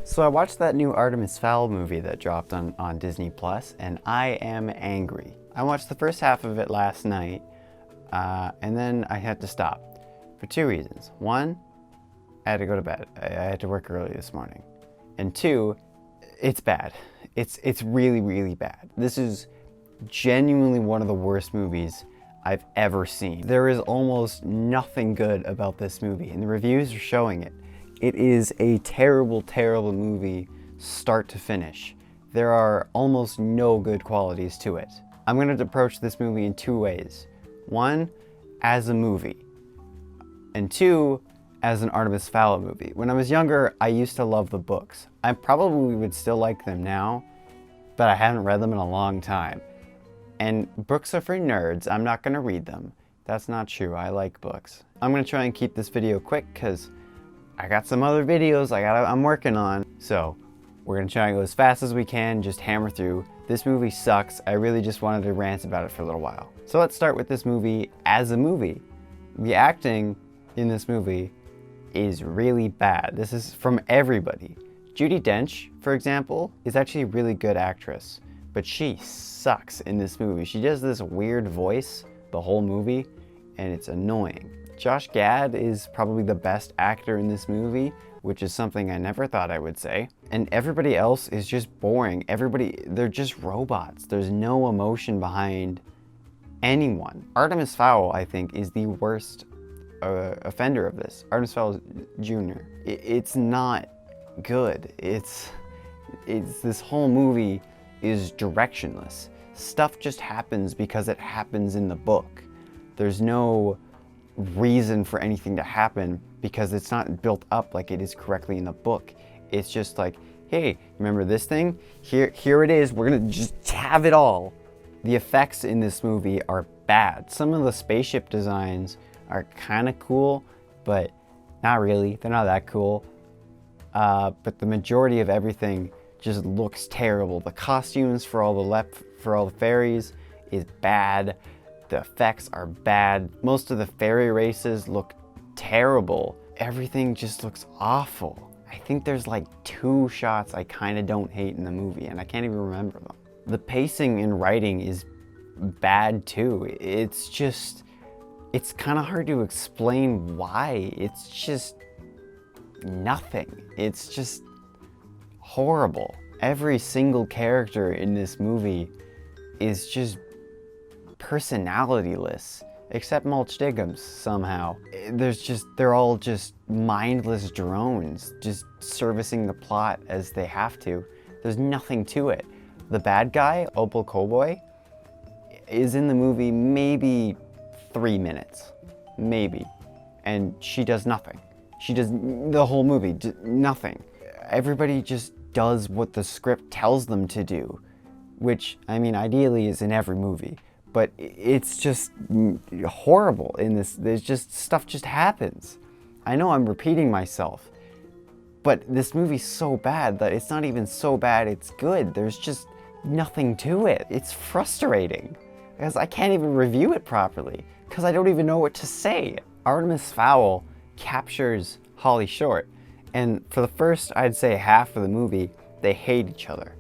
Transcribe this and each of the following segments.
So I watched that new Artemis Fowl movie that dropped on Disney Plus, and I am angry. I watched the first half of it last night, and then I had to stop for two reasons. One, I had to go to bed. I had to work early this morning. And two, it's bad. It's really, really bad. This is genuinely one of the worst movies I've ever seen. There is almost nothing good about this movie, and the reviews are showing it. It is a terrible, terrible movie, start to finish. There are almost no good qualities to it. I'm going to approach this movie in two ways. One, as a movie, and two, as an Artemis Fowl movie. When I was younger, I used to love the books. I probably would still like them now, but I haven't read them in a long time. And books are for nerds. I'm not going to read them. That's not true. I like books. I'm going to try and keep this video quick because I got some other videos I'm working on. So we're going to try and go as fast as we can, just hammer through. This movie sucks. I really just wanted to rant about it for a little while. So let's start with this movie as a movie. The acting in this movie is really bad. This is from everybody. Judi Dench, for example, is actually a really good actress, but she sucks in this movie. She does this weird voice the whole movie, and it's annoying. Josh Gad is probably the best actor in this movie, which is something I never thought I would say. And everybody else is just boring. They're just robots. There's no emotion behind anyone. Artemis Fowl, I think, is the worst offender of this. Artemis Fowl Jr. It's not good. It's this whole movie is directionless. Stuff just happens because it happens in the book. There's no reason for anything to happen because it's not built up like it is correctly in the book. It's just like, hey, remember this thing? Here it is. We're gonna just have it all. The effects in this movie are bad. Some of the spaceship designs are kind of cool, but not really. They're not that cool. But the majority of everything just looks terrible. The costumes for all the fairies is bad. The effects are bad. Most of the fairy races look terrible. Everything just looks awful. I think there's like 2 shots I kind of don't hate in the movie, and I can't even remember them. The pacing and writing is bad too. It's kind of hard to explain why. It's just nothing. It's just horrible. Every single character in this movie is just personalityless, except Mulch Diggums somehow. They're all just mindless drones, just servicing the plot as they have to. There's nothing to it. The bad guy, Opal Cowboy, is in the movie maybe 3 minutes, maybe, and she does nothing. She does the whole movie, nothing. Everybody just does what the script tells them to do, which, I mean, ideally is in every movie. But it's just horrible in this. There's just, stuff just happens. I know I'm repeating myself, but this movie's so bad that it's not even so bad it's good. There's just nothing to it. It's frustrating because I can't even review it properly because I don't even know what to say. Artemis Fowl captures Holly Short, and for the first, I'd say, half of the movie, they hate each other,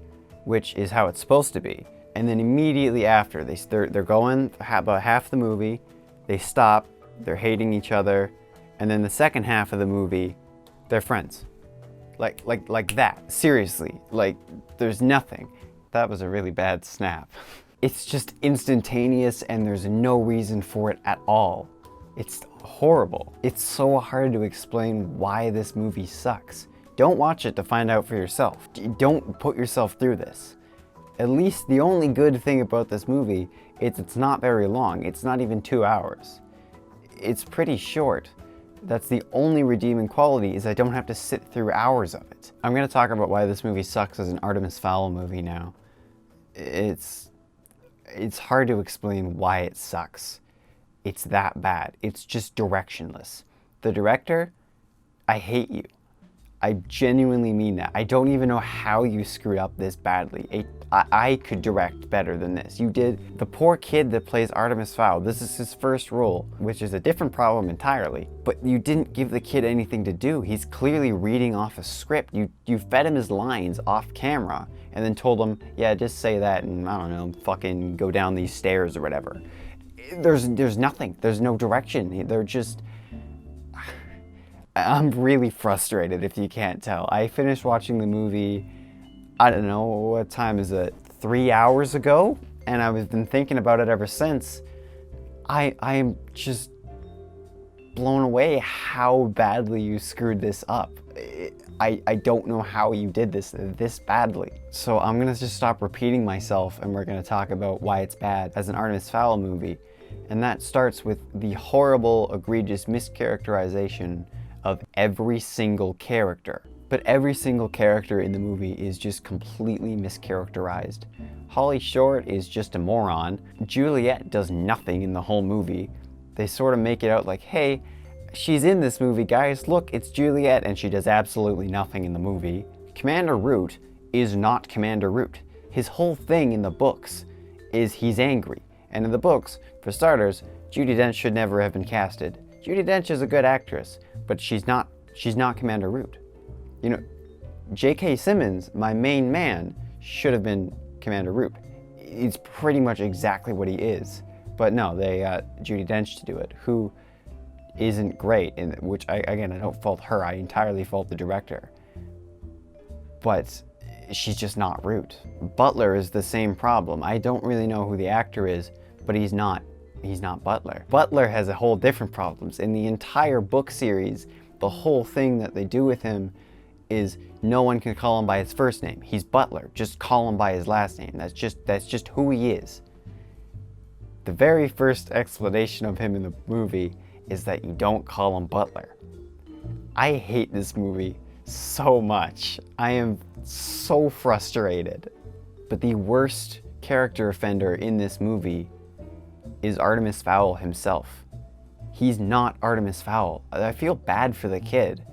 which is how it's supposed to be. And then immediately after, they're going about half the movie, they stop, they're hating each other, and then the second half of the movie, they're friends. Like that, seriously, like there's nothing. That was a really bad snap. It's just instantaneous and there's no reason for it at all. It's horrible. It's so hard to explain why this movie sucks. Don't watch it to find out for yourself. Don't put yourself through this. At least the only good thing about this movie is it's not very long. It's not even 2 hours. It's pretty short. That's the only redeeming quality, is I don't have to sit through hours of it. I'm gonna talk about why this movie sucks as an Artemis Fowl movie now. It's hard to explain why it sucks. It's that bad. It's just directionless. The director, I hate you. I genuinely mean that. I don't even know how you screwed up this badly. I could direct better than this. You did. The poor kid that plays Artemis Fowl, this is his first role, which is a different problem entirely, but you didn't give the kid anything to do. He's clearly reading off a script. You fed him his lines off camera and then told him, yeah, just say that and I don't know, fucking go down these stairs or whatever. There's nothing. There's no direction. They're just... I'm really frustrated if you can't tell. I finished watching the movie, I don't know, what time is it? 3 hours ago? And I've been thinking about it ever since. I am just blown away how badly you screwed this up. I don't know how you did this badly. So I'm gonna just stop repeating myself and we're gonna talk about why it's bad as an Artemis Fowl movie. And that starts with the horrible, egregious mischaracterization of every single character. But every single character in the movie is just completely mischaracterized. Holly Short is just a moron. Juliet does nothing in the whole movie. They sort of make it out like, hey, she's in this movie, guys. Look, it's Juliet, and she does absolutely nothing in the movie. Commander Root is not Commander Root. His whole thing in the books is he's angry. And in the books, for starters, Judi Dench should never have been casted. Judi Dench is a good actress, but she's not Commander Root. You know, J.K. Simmons, my main man, should have been Commander Root. It's pretty much exactly what he is. But no, they got Judi Dench to do it, who isn't great, which I don't fault her, I entirely fault the director. But she's just not Root. Butler is the same problem. I don't really know who the actor is, but he's not Butler. Butler has a whole different problems. In the entire book series, the whole thing that they do with him is no one can call him by his first name. He's Butler. Just call him by his last name. That's just who he is. The very first explanation of him in the movie is that you don't call him Butler. I hate this movie so much. I am so frustrated. But the worst character offender in this movie is Artemis Fowl himself. He's not Artemis Fowl. I feel bad for the kid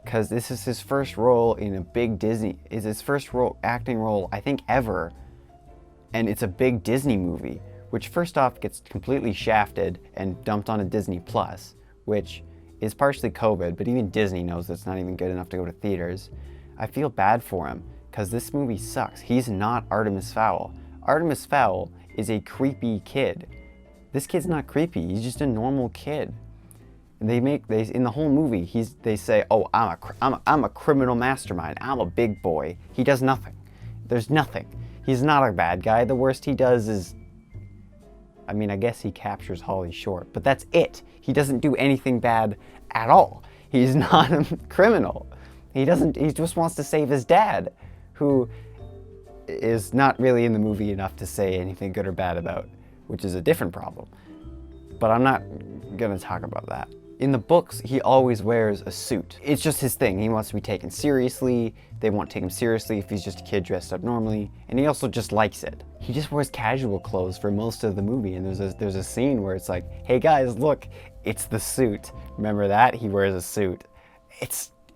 because this is his first role in a big Disney, is his first acting role I think ever, and it's a big Disney movie, which first off gets completely shafted and dumped on a Disney Plus, which is partially COVID, but even Disney knows it's not even good enough to go to theaters. I feel bad for him because this movie sucks. He's not Artemis Fowl. Artemis Fowl is a creepy kid. This kid's not creepy, he's just a normal kid. And in the whole movie, they say, oh, I'm a criminal mastermind, I'm a big boy. He does nothing. There's nothing. He's not a bad guy. The worst he does is, I mean, I guess he captures Holly Short, but that's it. He doesn't do anything bad at all. He's not a criminal. He just wants to save his dad, who is not really in the movie enough to say anything good or bad about, which is a different problem. But I'm not gonna talk about that. In the books, he always wears a suit. It's just his thing. He wants to be taken seriously. They won't take him seriously if he's just a kid dressed up normally. And he also just likes it. He just wears casual clothes for most of the movie. And there's a scene where it's like, hey guys, look, it's the suit. Remember that? He wears a suit.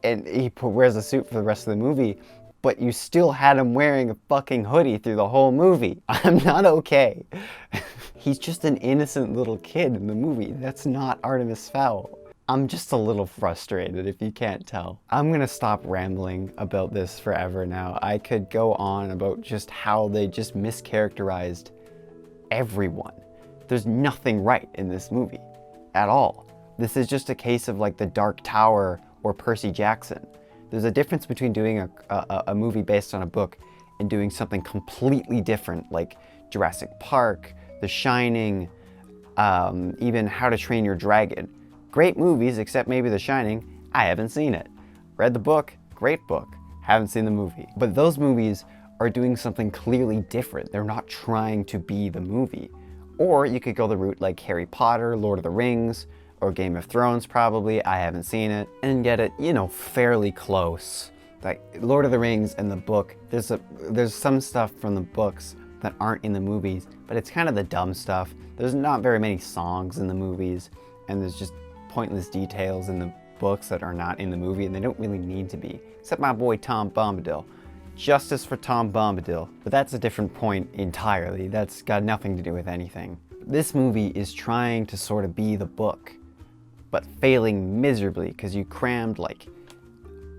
And he wears a suit for the rest of the movie, but you still had him wearing a fucking hoodie through the whole movie. I'm not okay. He's just an innocent little kid in the movie. That's not Artemis Fowl. I'm just a little frustrated if you can't tell. I'm gonna stop rambling about this forever now. I could go on about just how they just mischaracterized everyone. There's nothing right in this movie at all. This is just a case of like The Dark Tower or Percy Jackson. There's a difference between doing a movie based on a book and doing something completely different like Jurassic Park, The Shining, even How to Train Your Dragon. Great movies, except maybe The Shining. I haven't seen it. Read the book, great book. Haven't seen the movie. But those movies are doing something clearly different. They're not trying to be the movie. Or you could go the route like Harry Potter, Lord of the Rings, or Game of Thrones probably. I haven't seen it. And get it, you know, fairly close. Like Lord of the Rings and the book, there's some stuff from the books that aren't in the movies, but it's kind of the dumb stuff. There's not very many songs in the movies, and there's just pointless details in the books that are not in the movie, and they don't really need to be. except my boy Tom Bombadil. Justice for Tom Bombadil, but that's a different point entirely. That's got nothing to do with anything. This movie is trying to sort of be the book, but failing miserably because you crammed like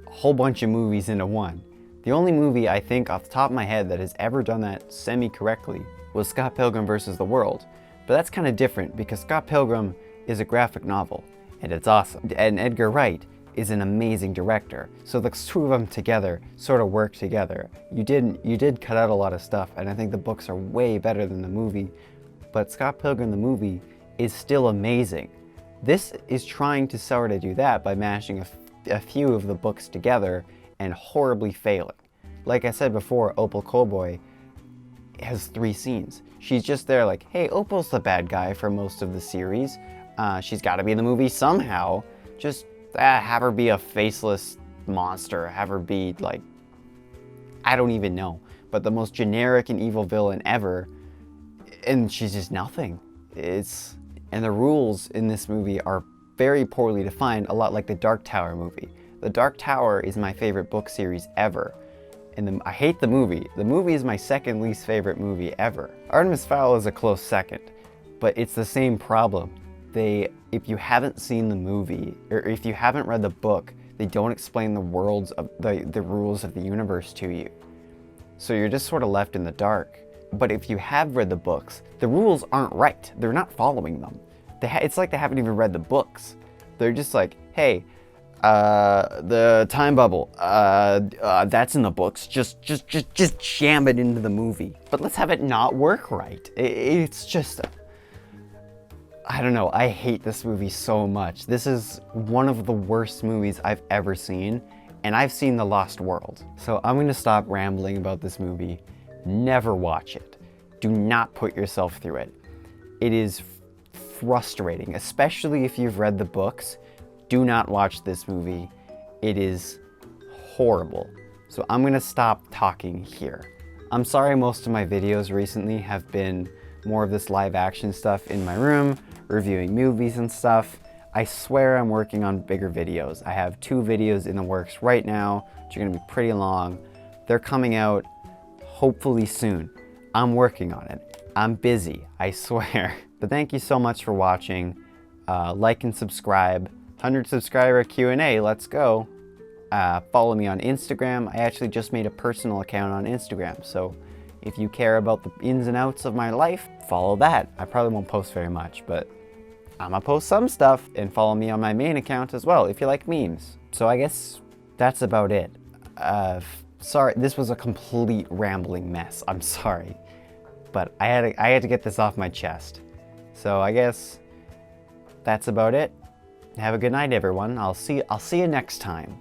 a whole bunch of movies into one. The only movie I think off the top of my head that has ever done that semi-correctly was Scott Pilgrim vs. the World. But that's kind of different because Scott Pilgrim is a graphic novel, and it's awesome. And Edgar Wright is an amazing director. So the two of them together sort of work together. You did cut out a lot of stuff, and I think the books are way better than the movie, but Scott Pilgrim the movie is still amazing. This is trying to sort of do that by mashing a few of the books together and horribly failing. Like I said before, Opal Cowboy has 3 scenes. She's just there like, hey, Opal's the bad guy for most of the series. She's got to be in the movie somehow. Just have her be a faceless monster. Have her be like, I don't even know, but the most generic and evil villain ever. And she's just nothing. And the rules in this movie are very poorly defined, a lot like the Dark Tower movie. The Dark Tower is my favorite book series ever. And I hate the movie. The movie is my second least favorite movie ever. Artemis Fowl is a close second, but it's the same problem. If you haven't seen the movie, or if you haven't read the book, they don't explain the worlds of the rules of the universe to you. So you're just sort of left in the dark. But if you have read the books, the rules aren't right. They're not following them. It's like they haven't even read the books. They're just like, hey, the time bubble, that's in the books. Just jam it into the movie. But let's have it not work right. It's just, I don't know, I hate this movie so much. This is one of the worst movies I've ever seen, and I've seen The Lost World. So I'm gonna stop rambling about this movie. Never watch it. Do not put yourself through it. It is frustrating, especially if you've read the books. Do not watch this movie. It is horrible. So I'm gonna stop talking here. I'm sorry most of my videos recently have been more of this live action stuff in my room, reviewing movies and stuff. I swear I'm working on bigger videos. I have 2 videos in the works right now, which are gonna be pretty long. They're coming out hopefully soon. I'm working on it. I'm busy, I swear. But thank you so much for watching. Like and subscribe. 100 subscriber Q&A, let's go. Follow me on Instagram. I actually just made a personal account on Instagram, so if you care about the ins and outs of my life, follow that. I probably won't post very much, but I'm gonna post some stuff, and follow me on my main account as well if you like memes. So I guess that's about it. Sorry, this was a complete rambling mess. I'm sorry, but I had to get this off my chest. So I guess that's about it. Have a good night, everyone. I'll see you next time.